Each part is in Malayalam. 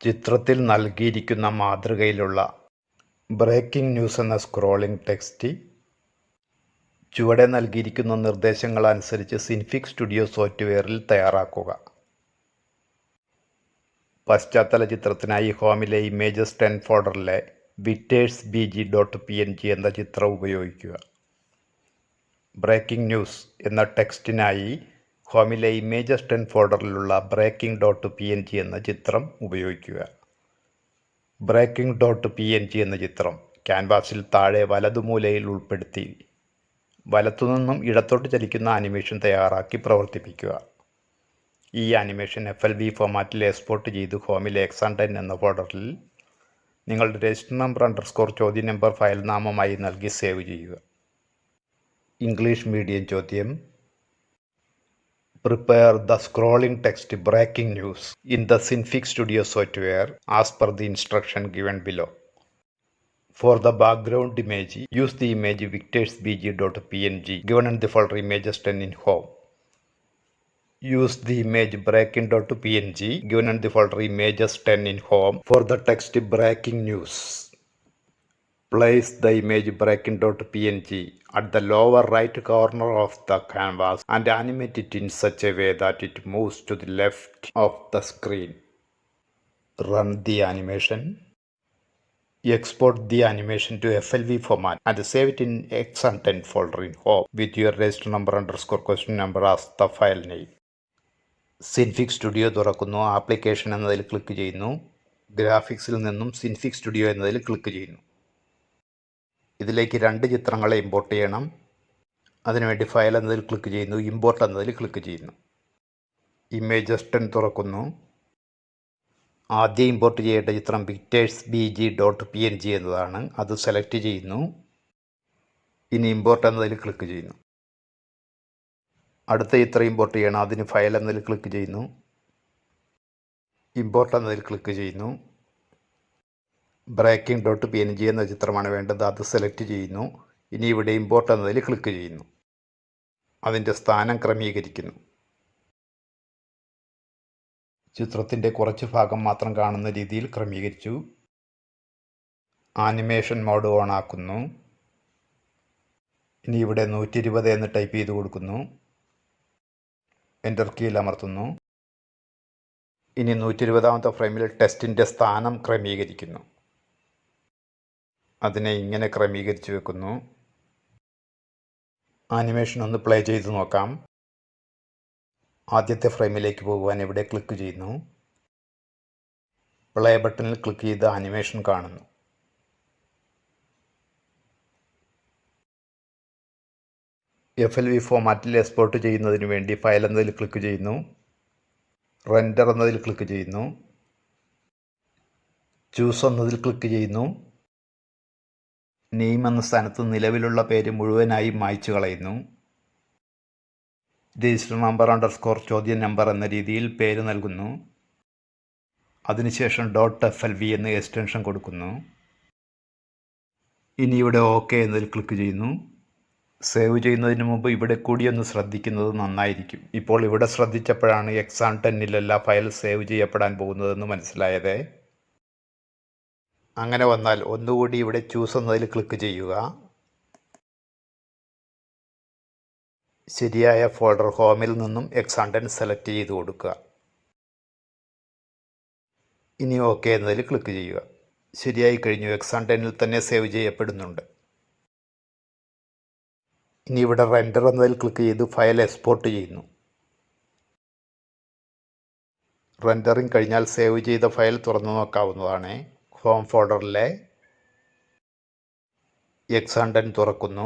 ചിത്രത്തിൽ നൽകിയിരിക്കുന്ന മാതൃകയിലുള്ള ബ്രേക്കിംഗ് ന്യൂസ് എന്ന സ്ക്രോളിംഗ് ടെക്സ്റ്റ് ചുവടെ നൽകിയിരിക്കുന്ന നിർദ്ദേശങ്ങളനുസരിച്ച് സിൻഫിക് സ്റ്റുഡിയോ സോഫ്റ്റ്വെയറിൽ തയ്യാറാക്കുക. പശ്ചാത്തല ചിത്രത്തിനായി ഹോമിലെ ഇമേജസ് 10 ഫോൾഡറിലെ victors.bg.png എന്ന ചിത്രം ഉപയോഗിക്കുക. ബ്രേക്കിംഗ് ന്യൂസ് എന്ന ടെക്സ്റ്റിനായി ഹോമിലെ ഇമേജസ് 10 ഫോൾഡറിലുള്ള breaking.png എന്ന ചിത്രം ഉപയോഗിക്കുക. breaking.png എന്ന ചിത്രം ക്യാൻവാസിൽ താഴെ വലതുമൂലയിൽ ഉൾപ്പെടുത്തി വലത്തുനിന്നും ഇടത്തോട്ട് ചലിക്കുന്ന ആനിമേഷൻ തയ്യാറാക്കി പ്രവർത്തിപ്പിക്കുക. ഈ ആനിമേഷൻ FLV ഫോമാറ്റിൽ എക്സ്പോർട്ട് ചെയ്ത് ഹോമിലെ x10 എന്ന ഫോൾഡറിൽ നിങ്ങളുടെ രജിസ്റ്റർ നമ്പർ _ ചോദ്യ നമ്പർ ഫയൽ നാമമായി നൽകി സേവ് ചെയ്യുക. ഇംഗ്ലീഷ് മീഡിയം ചോദ്യം: Prepare the scrolling text breaking news in the Synfig Studio software as per the instruction given below. For the background image, use the image victors.bg.png given in the folder images 10 in home. Use the image breaking.png given in the folder images 10 in home for the text breaking news. Place the image breaking.png at the lower right corner of the canvas and animate it in such a way that it moves to the left of the screen. Run the animation. Export the animation to FLV format and save it in x10 folder in home with your register number _ question number as the file name. Synfig studio തുറക്കുന്നു. ആപ്ലിക്കേഷൻ എന്നതിൽ ക്ലിക്ക് ചെയ്യുന്നു. ഗ്രാഫിക്സിൽ നിന്നും സിൻഫിക് സ്റ്റുഡിയോ എന്നതിൽ ക്ലിക്ക് ചെയ്യുന്നു. ഇതിലേക്ക് 2 ചിത്രങ്ങളെ ഇമ്പോർട്ട് ചെയ്യണം. അതിനുവേണ്ടി ഫയൽ എന്നതിൽ ക്ലിക്ക് ചെയ്യുന്നു. ഇമ്പോർട്ട് എന്നതിൽ ക്ലിക്ക് ചെയ്യുന്നു. ഇമേജസ് 10 തുറക്കുന്നു. ആദ്യം ഇമ്പോർട്ട് ചെയ്യേണ്ട ചിത്രം victors.bg.png എന്നതാണ്. അത് സെലക്ട് ചെയ്യുന്നു. ഇനി ഇമ്പോർട്ട് എന്നതിൽ ക്ലിക്ക് ചെയ്യുന്നു. അടുത്ത ചിത്രം ഇമ്പോർട്ട് ചെയ്യണം. അതിന് ഫയൽ എന്നതിൽ ക്ലിക്ക് ചെയ്യുന്നു. ഇമ്പോർട്ട് എന്നതിൽ ക്ലിക്ക് ചെയ്യുന്നു. breaking.png എന്ന ചിത്രമാണ് വേണ്ടത്. അത് സെലക്ട് ചെയ്യുന്നു. ഇനി ഇവിടെ ഇമ്പോർട്ട് എന്നതിൽ ക്ലിക്ക് ചെയ്യുന്നു. അതിൻ്റെ സ്ഥാനം ക്രമീകരിക്കുന്നു. ചിത്രത്തിൻ്റെ കുറച്ച് ഭാഗം മാത്രം കാണുന്ന രീതിയിൽ ക്രമീകരിച്ചു. ആനിമേഷൻ മോഡ് ഓൺ ആക്കുന്നു. ഇനി ഇവിടെ 120 എന്ന് ടൈപ്പ് ചെയ്ത് കൊടുക്കുന്നു. എൻ്റർ കീയിൽ അമർത്തുന്നു. ഇനി 120ാമത്തെ ഫ്രെയിമിൽ ടെക്സ്റ്റിൻ്റെ സ്ഥാനം ക്രമീകരിക്കുന്നു. അതിനെ ഇങ്ങനെ ക്രമീകരിച്ച് വെക്കുന്നു. ആനിമേഷൻ ഒന്ന് പ്ലേ ചെയ്ത് നോക്കാം. ആദ്യത്തെ ഫ്രെയിമിലേക്ക് പോകുവാൻ ഇവിടെ ക്ലിക്ക് ചെയ്യുന്നു. പ്ലേ ബട്ടണിൽ ക്ലിക്ക് ചെയ്ത് ആനിമേഷൻ കാണുന്നു. FLV ഫോമാറ്റിൽ എക്സ്പോർട്ട് ചെയ്യുന്നതിന് വേണ്ടി ഫയൽ എന്നതിൽ ക്ലിക്ക് ചെയ്യുന്നു. റെൻഡർ എന്നതിൽ ക്ലിക്ക് ചെയ്യുന്നു. ചൂസ് എന്നതിൽ ക്ലിക്ക് ചെയ്യുന്നു. നെയിം എന്ന സ്ഥാനത്ത് നിലവിലുള്ള പേര് മുഴുവനായി മായ്ച്ചു കളയുന്നു. രജിസ്റ്റർ നമ്പർ _ ചോദ്യ നമ്പർ എന്ന രീതിയിൽ പേര് നൽകുന്നു. അതിനുശേഷം .flv എന്ന് എക്സ്റ്റൻഷൻ കൊടുക്കുന്നു. ഇനി ഇവിടെ OK എന്നതിൽ ക്ലിക്ക് ചെയ്യുന്നു. സേവ് ചെയ്യുന്നതിന് മുമ്പ് ഇവിടെ കൂടിയൊന്ന് ശ്രദ്ധിക്കുന്നത് നന്നായിരിക്കും. ഇപ്പോൾ ഇവിടെ ശ്രദ്ധിച്ചപ്പോഴാണ് x10-ൽ ഫയൽ സേവ് ചെയ്യപ്പെടാൻ പോകുന്നതെന്ന് മനസ്സിലായത്. അങ്ങനെ വന്നാൽ ഒന്നുകൂടി ഇവിടെ ചൂസ് എന്നതിൽ ക്ലിക്ക് ചെയ്യുക. ശരിയായ ഫോൾഡർ ഹോമിൽ നിന്നും x10 സെലക്ട് ചെയ്ത് കൊടുക്കുക. ഇനി OK എന്നതിൽ ക്ലിക്ക് ചെയ്യുക. ശരിയായി കഴിഞ്ഞു. x10-ൽ തന്നെ സേവ് ചെയ്യപ്പെടുന്നുണ്ട്. ഇനി ഇവിടെ റെൻഡർ എന്നതിൽ ക്ലിക്ക് ചെയ്ത് ഫയൽ എക്സ്പോർട്ട് ചെയ്യുന്നു. റെൻഡറിങ് കഴിഞ്ഞാൽ സേവ് ചെയ്ത ഫയൽ തുറന്നു നോക്കാവുന്നതാണ്. ഹോം ഫോൾഡറിലെ x10 തുറക്കുന്നു.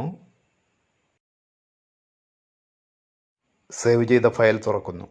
സേവ് ചെയ്ത ഫയൽ തുറക്കുന്നു.